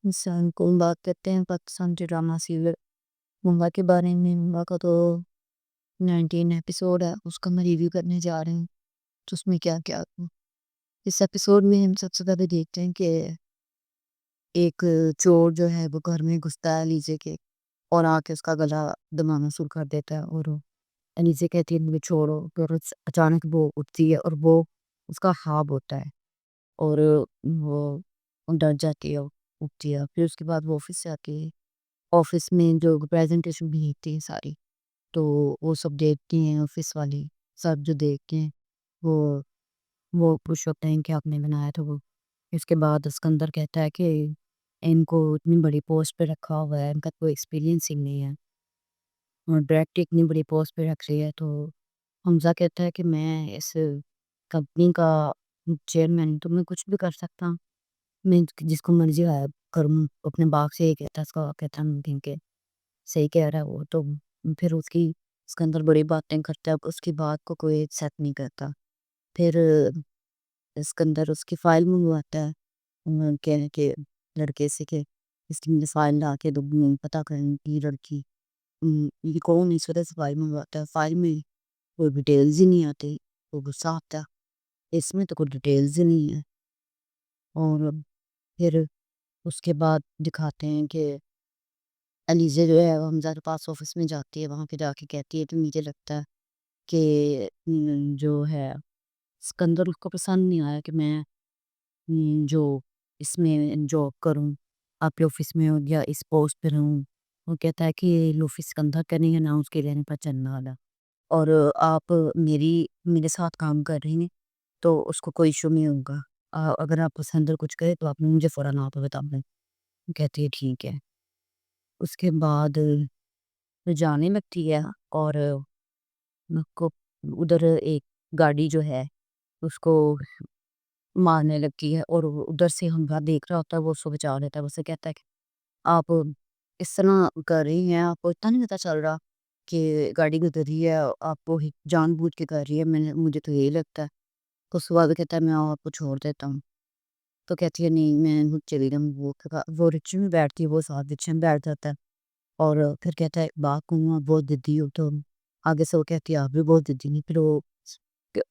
انسان کو بات کرتے ہیں پاکستان کے ڈرامہ سیریل منگا کے بارے میں۔ منگا کا تو 19 ایپیسوڈ ہے، اس کا میں ریویو کرنے جا رہے ہیں۔ تو اس میں کیا کیا اس ایپیسوڈ میں ہم سب سے پہلے دیکھتے ہیں کہ ایک چور جو ہے وہ گھر میں گھستا ہے علیزے کے اور آ کے اس کا گلا دبانا شروع کر دیتا ہے، اور علیزے کہتی ہے مجھے چھوڑو، پھر اچانک وہ اٹھتی ہے اور وہ اس کا خواب ہوتا ہے اور وہ ڈر جاتی ہے، اٹھتی ہے۔ پھر اس کے بعد وہ آفس سے آتی ہے، آفس میں جو پریزنٹیشن بھی ہوتی ہے ساری، تو وہ سب دیکھتی ہیں آفس والی، سب جو دیکھتے ہیں وہ خوش ہوتے ہیں کہ آپ نے بنایا تھا وہ۔ اس کے بعد اسکندر کہتا ہے کہ ان کو اتنی بڑی پوسٹ پہ رکھا ہوا ہے، ان کا کوئی ایکسپیرینس ہی نہیں ہے، اور ڈائریکٹ اتنی بڑی پوسٹ پہ رکھ رہی ہے۔ تو حمزہ کہتا ہے کہ میں اس کمپنی کا چیئرمین، تو میں کچھ بھی کر سکتا ہوں، میں جس کو مرضی ہے کروں۔ اپنے باغ سے ہی کہتا ہے، اس کا کہتا ہے کہ صحیح کہہ رہا ہے وہ۔ تو پھر اسکندر بڑی باتیں کرتا ہے، اس کی بات کو کوئی ایکسیپٹ نہیں کرتا۔ پھر اسکندر اس کی فائل منگواتا ہے کہ لڑکے سے کہ اس کی مجھے فائل لا کے دو، پتہ کریں کہ لڑکی یہ کون، اس وجہ سے فائل منگواتا ہے۔ فائل میں کوئی ڈیٹیلز ہی نہیں آتی، وہ غصہ آتا ہے، اس میں تو کوئی ڈیٹیلز ہی نہیں ہے۔ اور پھر اس کے بعد دکھاتے ہیں کہ علیزہ جو ہے حمزہ کے پاس آفس میں جاتی ہے، وہاں پہ جا کے کہتی ہے کہ مجھے لگتا ہے کہ جو ہے اسکندر اس کو پسند نہیں آیا کہ میں جو اس میں جاب کروں، آپ کے آفس میں ہو یا اس پوسٹ پہ رہوں۔ وہ کہتا ہے کہ لوفی اسکندر کا نہیں ہے، نہ اس کے رہنے پر چلنے والا، اور آپ میرے ساتھ کام کر رہی ہیں تو اس کو کوئی ایشو نہیں ہوگا، اگر آپ اسکندر کچھ کہے تو آپ نے مجھے فوراً آپ بتا دیں۔ کہتی ہے ٹھیک ہے۔ اس کے بعد جانے لگتی ہے اور کو ادھر ایک گاڑی جو ہے اس کو مارنے لگتی ہے، اور ادھر سے حمزہ دیکھ رہا ہوتا ہے، وہ اس کو بچا لیتا ہے۔ اسے کہتا ہے کہ آپ اس طرح کر رہی ہیں، آپ کو اتنا نہیں پتا چل رہا کہ گاڑی گزر رہی ہے، آپ کو جان بوجھ کے کر رہی ہے، مجھے تو یہی لگتا ہے۔ تو اس کے بعد کہتا ہے میں آپ کو چھوڑ دیتا ہوں۔ تو کہتی ہے نہیں میں چلی جاؤں، وہ رکشے میں بیٹھتی ہے، وہ ساتھ رکشے میں بیٹھ جاتا ہے، اور پھر کہتا ہے بات کہوں آپ بہت ضدی ہو، تو آگے سے وہ کہتی ہے آپ بھی بہت ضدی نہیں۔ پھر وہ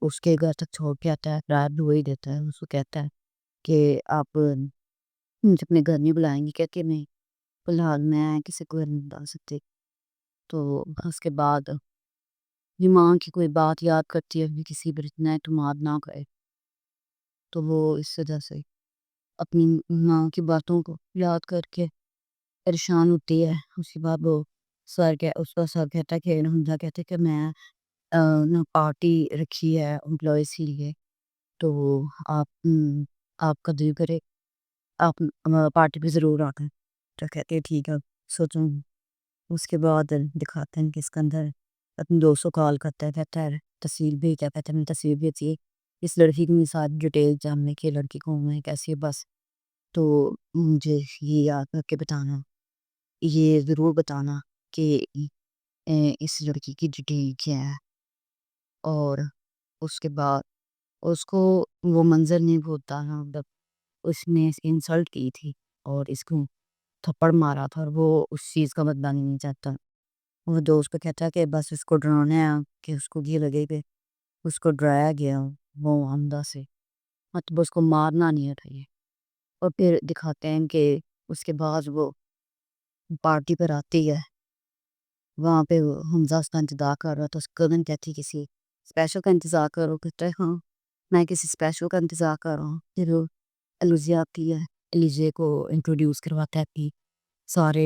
اس کے گھر تک چھوڑ کے آتا ہے، رات بھی وہی دیتا ہے، اس کو کہتا ہے کہ آپ مجھے اپنے گھر نہیں بلائیں گی۔ کہتی ہے نہیں فی الحال میں کسی کو نہیں بتا سکتی۔ تو اس کے بعد یہ ماں کی کوئی بات یاد کرتی ہے کہ کسی پر اتنا اعتماد نہ کرے، تو وہ اس وجہ سے اپنی ماں کی باتوں کو یاد کر کے پریشان ہوتی ہے۔ اس کے بعد وہ اس کا سر کہتا ہے کہ حمزہ کہتے کہ میں پارٹی رکھی ہے امپلائیز کے لیے، تو آپ کا دل کرے آپ پارٹی پہ ضرور آتے ہیں۔ تو کہتے ہیں ٹھیک ہے سوچوں۔ اس کے بعد دکھاتے ہیں کہ اسکندر اپنے دوست کو کال کرتا ہے، کہتا ہے تصویر بھیجا، کہتا ہے میں تصویر بھیجی اس لڑکی کی ساتھ ڈیٹیل جاننے کے، لڑکی کون ہے کیسی ہے، بس تو مجھے یہ یاد کر کے بتانا، یہ ضرور بتانا کہ اس لڑکی کی ڈیٹیل کیا ہے۔ اور اس کے بعد اس کو وہ منظر نہیں بھولتا، مطلب اس نے انسلٹ کی تھی اور اس کو تھپڑ مارا تھا، اور وہ اس چیز کا بدلہ نہیں چاہتا۔ وہ دوست کو کہتا ہے کہ بس اس کو ڈرانا ہے کہ اس کو یہ لگے کہ اس کو ڈرایا گیا وہ حمزہ سے، مطلب اس کو مارنا نہیں ہے یہ۔ اور پھر دکھاتے ہیں کہ اس کے بعد وہ پارٹی پر آتی ہے، وہاں پہ حمزہ اس کا انتظار کر رہا تھا۔ اس کزن کہتی کسی اسپیشل کا انتظار کرو، کہتا ہے ہاں میں کسی اسپیشل کا انتظار کر رہا ہوں۔ پھر علیزہ آتی ہے، علیزہ کو انٹروڈیوس کرواتا ہے کہ سارے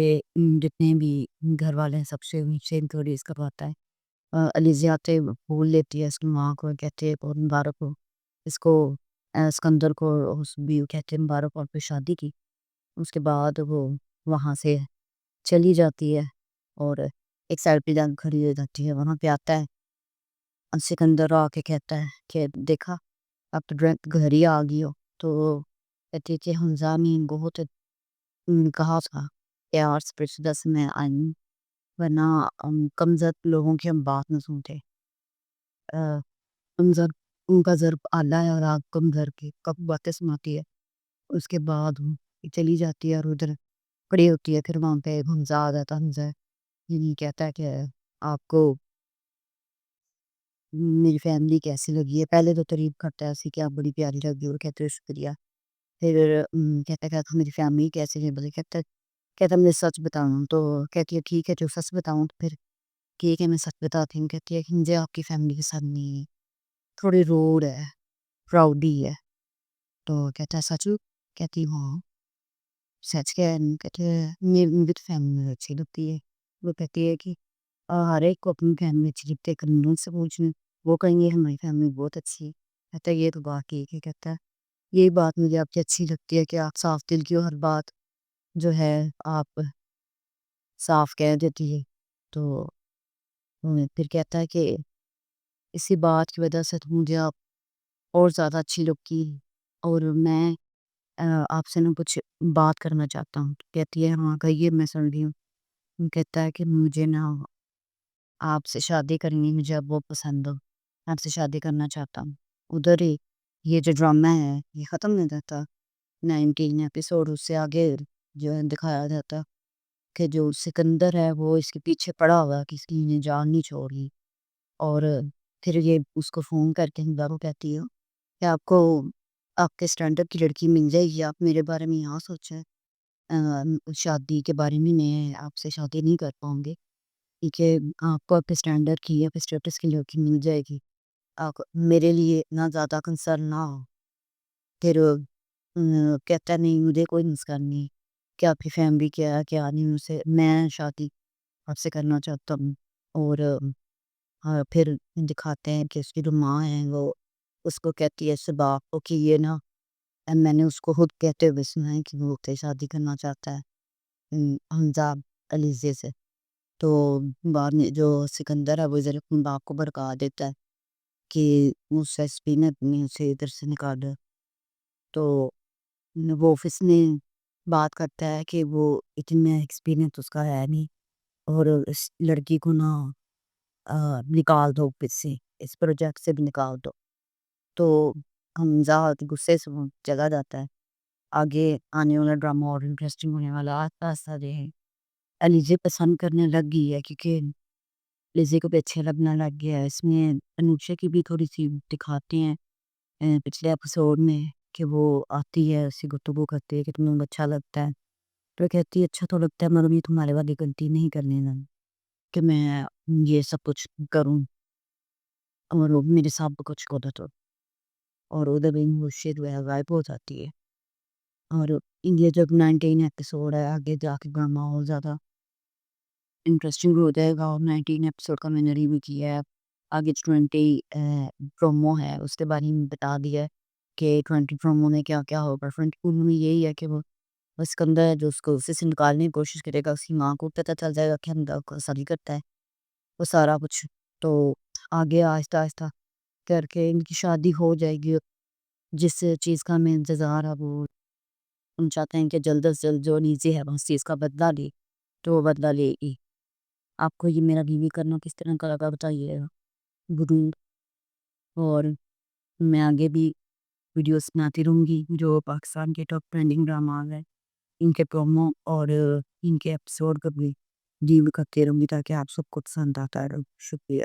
جتنے بھی گھر والے ہیں سب سے انٹروڈیوس کرواتا ہے۔ علیزہ آتے پھول لیتی ہے اس کی ماں کو، کہتے ہیں بہت مبارک ہو اس کو، اسکندر کو اس بھی کہتے ہیں مبارک ہو پہ شادی کی۔ اس کے بعد وہ وہاں سے چلی جاتی ہے اور ایک سائڈ پہ جان کھڑی ہو جاتی ہے، وہاں پہ آتا ہے سکندر آ کے کہتا ہے کہ دیکھا اب تو ڈائریکٹ گھر ہی آ گئی ہو۔ تو کہتی کہ حمزہ نے بہت کہا تھا پیار سے میں آئی ہوں، ورنہ کمزور لوگوں کی ہم بات نہ سنتے، کمزور ان کا ضرب آلہ ہے اور آپ کمزور کی کب باتیں سناتی ہے۔ اس کے بعد چلی جاتی ہے اور ادھر کھڑی ہوتی ہے، پھر وہاں پہ حمزہ آ جاتا ہے، حمزہ یعنی کہتا ہے کہ آپ کو میری فیملی کیسی لگی ہے، پہلے تو تعریف کرتا ہے اسی کہ آپ بڑی پیاری لگی اور کہتے ہیں شکریہ، پھر کہتا ہے کہ آپ میری فیملی کیسی ہے، بولے کہتا مجھے سچ بتاؤں، تو کہتی ہے ٹھیک ہے جو سچ بتاؤں، تو پھر ٹھیک ہے میں سچ بتاتی ہوں، کہتی ہے کہ مجھے آپ کی فیملی کے ساتھ نہیں، تھوڑی روڈ ہے، پراؤڈی ہے، تو کہتا ہے سچ، کہتی ہوں سچ کیا ہے، کہتے ہیں میری تو فیملی اچھی لگتی ہے، وہ کہتی ہے کہ ہر ایک کو اپنی فیملی اچھی لگتی ہے، کنون سے پوچھنے وہ کہیں گے ہماری فیملی بہت اچھی ہے، کہتا ہے یہ تو بات ٹھیک ہے، کہتا ہے یہی بات مجھے آپ کی اچھی لگتی ہے کہ آپ صاف دل کی ہو، ہر بات جو ہے آپ صاف کہہ دیتی ہے، تو پھر کہتا ہے کہ اسی بات کی وجہ سے تو مجھے آپ اور زیادہ اچھی لگتی ہے اور میں آپ سے نا کچھ بات کرنا چاہتا ہوں، کہتی ہے ہاں کہیے میں سن رہی ہوں، کہتا ہے کہ مجھے نا آپ سے شادی کرنی مجھے اب بہت پسند ہو، آپ سے شادی کرنا چاہتا ہوں، ادھر ہی یہ جو ڈرامہ ہے یہ ختم نہیں جاتا، 19 ایپیسوڈ اس سے آگے جو ہے دکھایا جاتا کہ جو سکندر ہے وہ اس کے پیچھے پڑا ہوا کسی نے جان نہیں چھوڑی، اور پھر یہ اس کو فون کر کے ہمدہ کو کہتی ہو کہ آپ کو آپ کے اسٹینڈرڈ کی لڑکی مل جائے گی، آپ میرے بارے میں یہاں سوچیں، شادی کے بارے میں میں آپ سے شادی نہیں کر پاؤں گی، کیونکہ آپ کو آپ کے اسٹینڈرڈ کی یا اسٹیٹس کی لڑکی مل جائے گی، آپ میرے لیے اتنا زیادہ کنسرن نہ ہو، پھر کہتا نہیں مجھے کوئی مسکر نہیں کہ آپ کی فیملی کیا ہے کیا نہیں، اسے میں شادی آپ سے کرنا چاہتا ہوں، اور پھر دکھاتے ہیں کہ اس کی جو ماں ہے وہ اس کو کہتی ہے سباق کو کہ یہ نا میں نے اس کو خود کہتے ہوئے سنا ہے کہ وہ اس سے شادی کرنا چاہتا ہے حمزہ علیزے سے، تو بعد میں جو سکندر ہے وہ ذرا اپنے باپ کو بھڑکا دیتا ہے کہ اس ایسپینت نے اسے ادھر سے نکال دیا، تو وہ آفس میں بات کرتا ہے کہ وہ اتنا ایکسپیرینس اس کا ہے نہیں، اور اس لڑکی کو نا نکال دو آفس سے، اس پروجیکٹ سے بھی نکال دو، تو حمزہ غصے سے وہ چلا جاتا ہے، آگے آنے والا ڈرامہ اور انٹرسٹنگ ہونے والا، آہستہ آہستہ جو ہے علیزے پسند کرنے لگ گئی ہے، کیونکہ لیزے کو بھی اچھا لگنا لگ گیا ہے، اس میں انوشا کی بھی تھوڑی سی دکھاتے ہیں پچھلے ایپیسوڈ میں کہ وہ آتی ہے اسی گفتگو کرتی ہے کہ تمہیں اچھا لگتا ہے، تو کہتی ہے اچھا تو لگتا ہے مگر یہ تمہارے والی غلطی نہیں کرنے نا کہ میں یہ سب کچھ کروں اور وہ میرے ساتھ کچھ غلط ہو، اور ادھر بھی وہ شیر جو ہے غائب ہو جاتی ہے، اور یہ جب 19 ایپیسوڈ ہے آگے جا کے ڈرامہ اور زیادہ انٹرسٹنگ ہو جائے گا، اور 19 ایپیسوڈ کا میں نے ریویو کیا ہے، آگے 20 پرومو ہے اس کے بارے میں بتا دیا ہے کہ 20 پرومو میں کیا کیا ہوگا، 20 پرومو میں یہی ہے کہ وہ سکندر ہے جو اس کو اسے سے نکالنے کی کوشش کرے گا، اس کی ماں کو پتہ چل جائے گا کہ ہم کو شادی کرتا ہے، وہ سارا کچھ، تو آگے آہستہ آہستہ کر کے ان کی شادی ہو جائے گی، جس چیز کا ہمیں انتظار ہے وہ ہم چاہتے ہیں کہ جلد از جلد جو نیچے ہے اس چیز کا بدلہ لے، تو وہ بدلہ لے گی۔ آپ کو یہ میرا ریویو کرنا کس طرح کا لگا بتائیے گا ضرور، اور میں آگے بھی ویڈیوز بناتی رہوں گی جو پاکستان کے ٹاپ ٹرینڈنگ ڈراما ہے ان کے پرومو اور ان کے ایپیسوڈ کا بھی ریویو کرتے رہوں گی تاکہ آپ سب کو پسند آتا رہے، شکریہ۔